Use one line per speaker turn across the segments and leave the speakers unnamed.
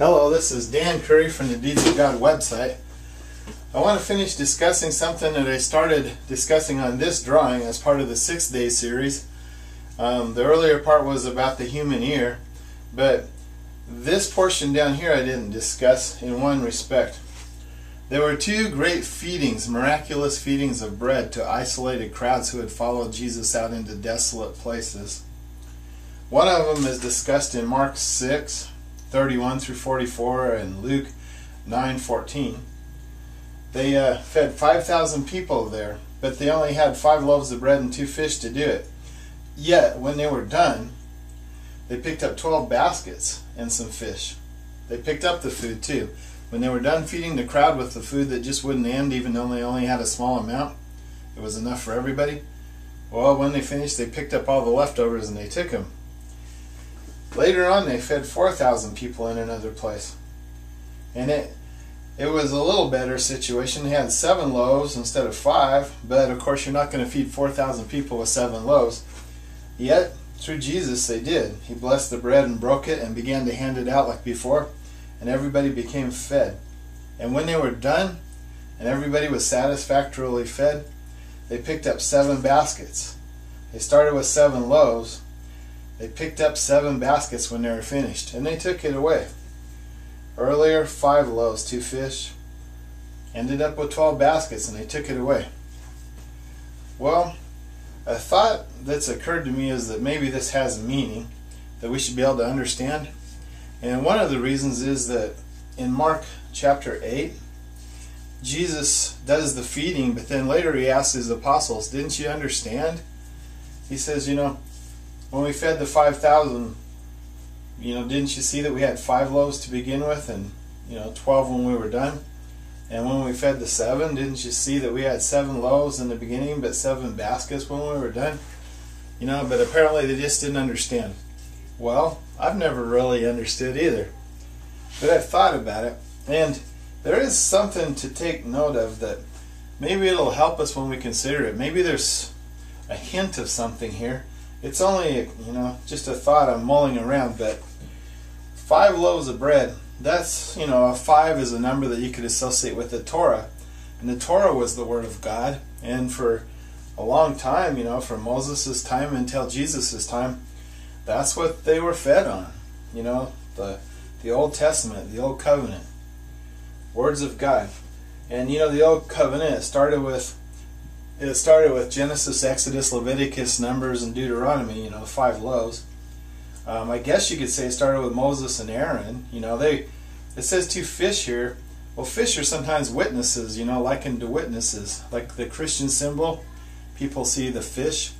Hello, this is Dan Curry from the Deeds of God website. I want to finish discussing something that I started discussing on this drawing as part of the 6-day series. The earlier part was about the human ear, but this portion down here I didn't discuss in one respect. There were two great feedings, miraculous feedings of bread to isolated crowds who had followed Jesus out into desolate places. One of them is discussed in Mark 6:31 through 44 and Luke 9:14. They fed 5,000 people there, but they only had 5 loaves of bread and 2 fish to do it. Yet, when they were done, they picked up 12 baskets and some fish. They picked up the food too. When they were done feeding the crowd with the food that just wouldn't end, even though they only had a small amount, it was enough for everybody. Well, when they finished, they picked up all the leftovers and they took them. Later on, they fed 4,000 people in another place. And it was a little better situation. They had 7 loaves instead of 5, but of course you're not going to feed 4,000 people with 7 loaves. Yet, through Jesus, they did. He blessed the bread and broke it and began to hand it out like before, and everybody became fed. And when they were done, and everybody was satisfactorily fed, they picked up 7 baskets. They started with 7 loaves. They picked up 7 baskets when they were finished, and they took it away. Earlier, 5 loaves, 2 fish, ended up with 12 baskets, and they took it away. Well, a thought that's occurred to me is that maybe this has a meaning that we should be able to understand. And one of the reasons is that in Mark chapter 8, Jesus does the feeding, but then later he asks his apostles, didn't you understand? He says, when we fed the 5,000, didn't you see that we had 5 loaves to begin with and 12 when we were done? And when we fed the 7, didn't you see that we had 7 loaves in the beginning but 7 baskets when we were done? But apparently they just didn't understand. Well, I've never really understood either, but I've thought about it, and there is something to take note of that maybe it'll help us when we consider it. Maybe there's a hint of something here. It's only, just a thought I'm mulling around, but 5 loaves of bread, that's, a 5 is a number that you could associate with the Torah. And the Torah was the Word of God. And for a long time, from Moses' time until Jesus' time, that's what they were fed on. The Old Testament, the Old Covenant, words of God. And, the Old Covenant, it started with Genesis, Exodus, Leviticus, Numbers, and Deuteronomy, 5 loaves. I guess you could say it started with Moses and Aaron. It says 2 fish here. Well, fish are sometimes witnesses, likened to witnesses. Like the Christian symbol, people see the fish.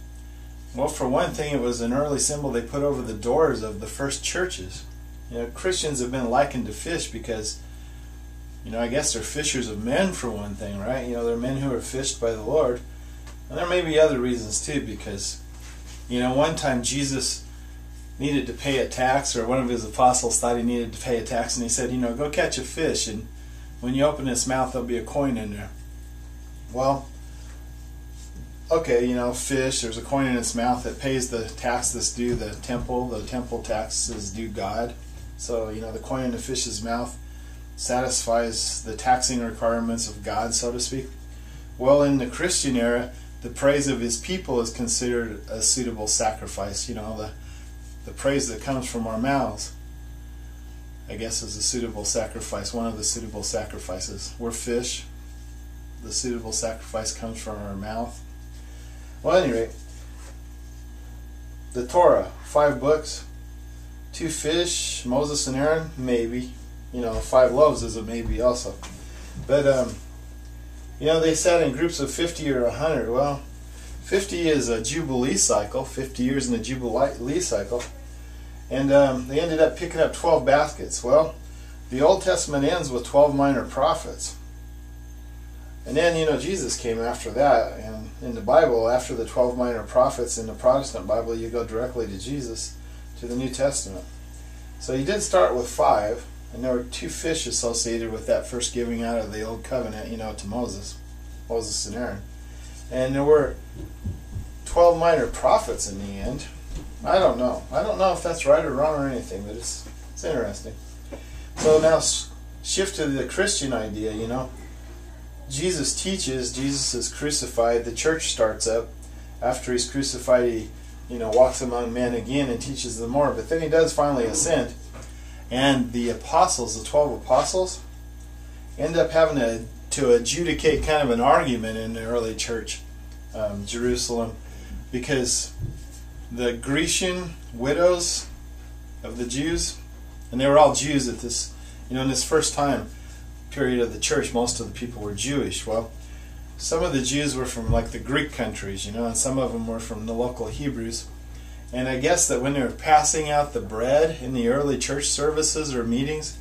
Well, for one thing, it was an early symbol they put over the doors of the first churches. Christians have been likened to fish because, I guess they're fishers of men for one thing, right? They're men who are fished by the Lord. And there may be other reasons too, because, one time Jesus needed to pay a tax, or one of his apostles thought he needed to pay a tax, and he said, go catch a fish, and when you open its mouth, there'll be a coin in there. Well, okay, fish, there's a coin in its mouth that pays the tax that's due the temple tax is due God. So, the coin in the fish's mouth satisfies the taxing requirements of God, so to speak. Well, in the Christian era, the praise of his people is considered a suitable sacrifice. The praise that comes from our mouths, I guess, is a suitable sacrifice, one of the suitable sacrifices. We're fish. The suitable sacrifice comes from our mouth. Well, at any rate, the Torah, 5 books, 2 fish, Moses and Aaron, maybe. 5 loaves is a maybe also. But, they sat in groups of 50 or 100. Well, 50 is a Jubilee cycle, 50 years in the Jubilee cycle. And they ended up picking up 12 baskets. Well, the Old Testament ends with 12 minor prophets. And then, Jesus came after that. And in the Bible, after the 12 minor prophets in the Protestant Bible, you go directly to Jesus, to the New Testament. So he did start with 5. And there were 2 fish associated with that first giving out of the Old Covenant, to Moses and Aaron. And there were 12 minor prophets in the end. I don't know. I don't know if that's right or wrong or anything, but it's interesting. So now shift to the Christian idea, Jesus teaches, Jesus is crucified, the church starts up. After he's crucified, he walks among men again and teaches them more. But then he does finally ascend. And the apostles, the 12 apostles, end up having to adjudicate kind of an argument in the early church, Jerusalem, because the Grecian widows of the Jews, and they were all Jews at this, in this first time period of the church, most of the people were Jewish. Well, some of the Jews were from like the Greek countries, and some of them were from the local Hebrews. And I guess that when they were passing out the bread in the early church services or meetings,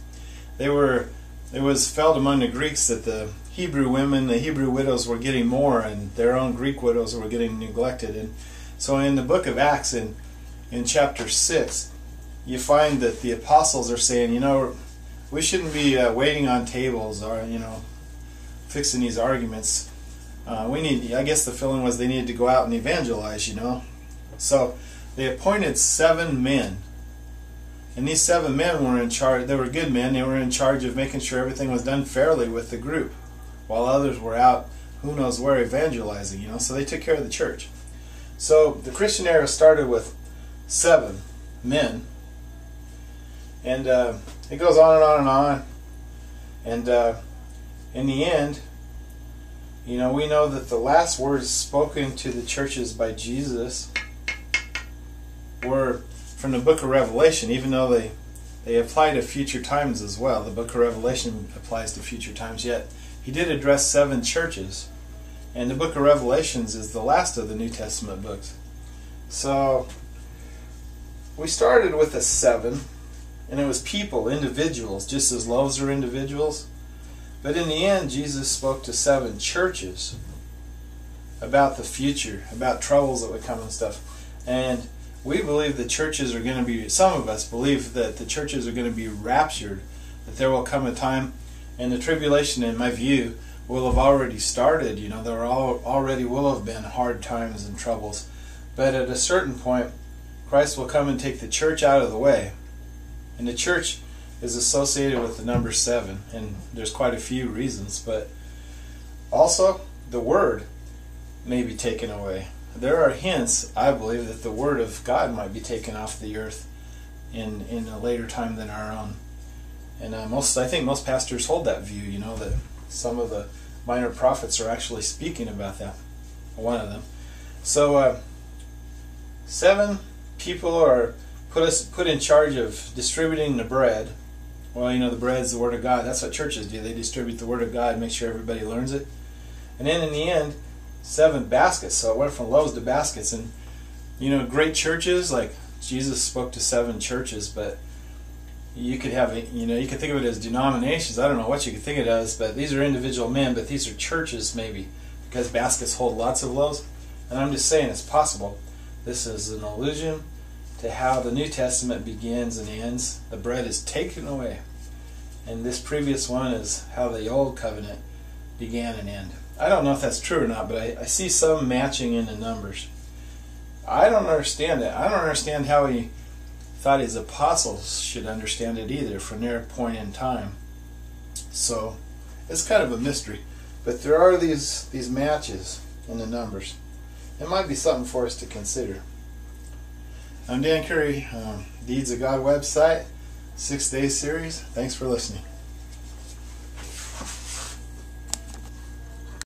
it was felt among the Greeks that the Hebrew women, the Hebrew widows were getting more, and their own Greek widows were getting neglected. And so in the book of Acts, in chapter 6, you find that the apostles are saying, we shouldn't be waiting on tables or, fixing these arguments. I guess the feeling was they needed to go out and evangelize, So they appointed 7 men. And these 7 men were in charge. They were good men. They were in charge of making sure everything was done fairly with the group, while others were out who knows where evangelizing, So they took care of the church. So the Christian era started with 7 men. And it goes on and on and on. And in the end, we know that the last words spoken to the churches by Jesus were from the book of Revelation, even though they apply to future times as well. The book of Revelation applies to future times, yet he did address 7 churches. And the book of Revelations is the last of the New Testament books. So we started with a 7, and it was people, individuals, just as loaves are individuals. But in the end, Jesus spoke to 7 churches about the future, about troubles that would come and stuff. And we believe the churches are going to be, some of us believe that the churches are going to be raptured, that there will come a time, and the tribulation, in my view, will have already started. There already will have been hard times and troubles. But at a certain point, Christ will come and take the church out of the way. And the church is associated with the number 7, and there's quite a few reasons, but also the Word may be taken away. There are hints, I believe, that the Word of God might be taken off the earth in a later time than our own. And I think most pastors hold that view, that some of the minor prophets are actually speaking about that, one of them. So 7 people are put in charge of distributing the bread. Well, the bread is the Word of God. That's what churches do. They distribute the Word of God, make sure everybody learns it. And then in the end, 7 baskets. So it went from loaves to baskets. And great churches, like Jesus spoke to 7 churches, but you could have, you could think of it as denominations. I don't know what you could think of it as, but these are individual men, but these are churches maybe, because baskets hold lots of loaves. And I'm just saying it's possible. This is an allusion to how the New Testament begins and ends. The bread is taken away. And this previous one is how the Old Covenant began and ended. I don't know if that's true or not, but I see some matching in the numbers. I don't understand that. I don't understand how he thought his apostles should understand it either from their point in time. So it's kind of a mystery. But there are these matches in the numbers. It might be something for us to consider. I'm Dan Curry, Deeds of God website, 6-day series. Thanks for listening.